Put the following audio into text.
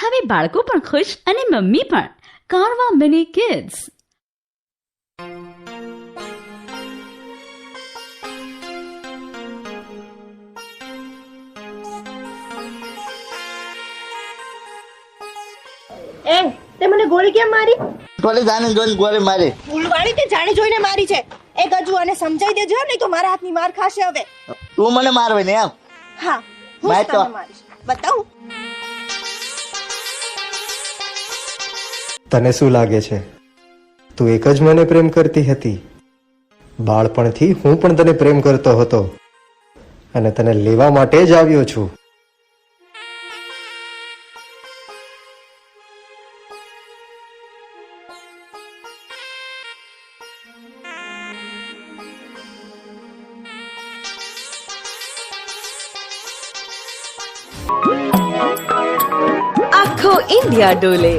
હવે બાળકો પણ ખુશ અને મમ્મી પણ. Carvaan mini kids. એ તે મને ગોળી કેમ મારી? થોડી જાણી જોઈને ગોળી મારી. ફૂલવાળી તે જાણી જોઈને મારી છે. એ ગજુ અને સમજાઈ દેજો નહીં તો મારા હાથની માર ખાશે હવે. તું મને મારવે ને એમ? હા હું જ તને મારીશ. બતાવું. તને શું લાગે છે તું એક જ મને પ્રેમ કરતી હતી? બાળપણથી હું પણ તને પ્રેમ કરતો હતો અને તને લેવા માટે જ આવ્યો છું. આખો ઇન્ડિયા ડોલે.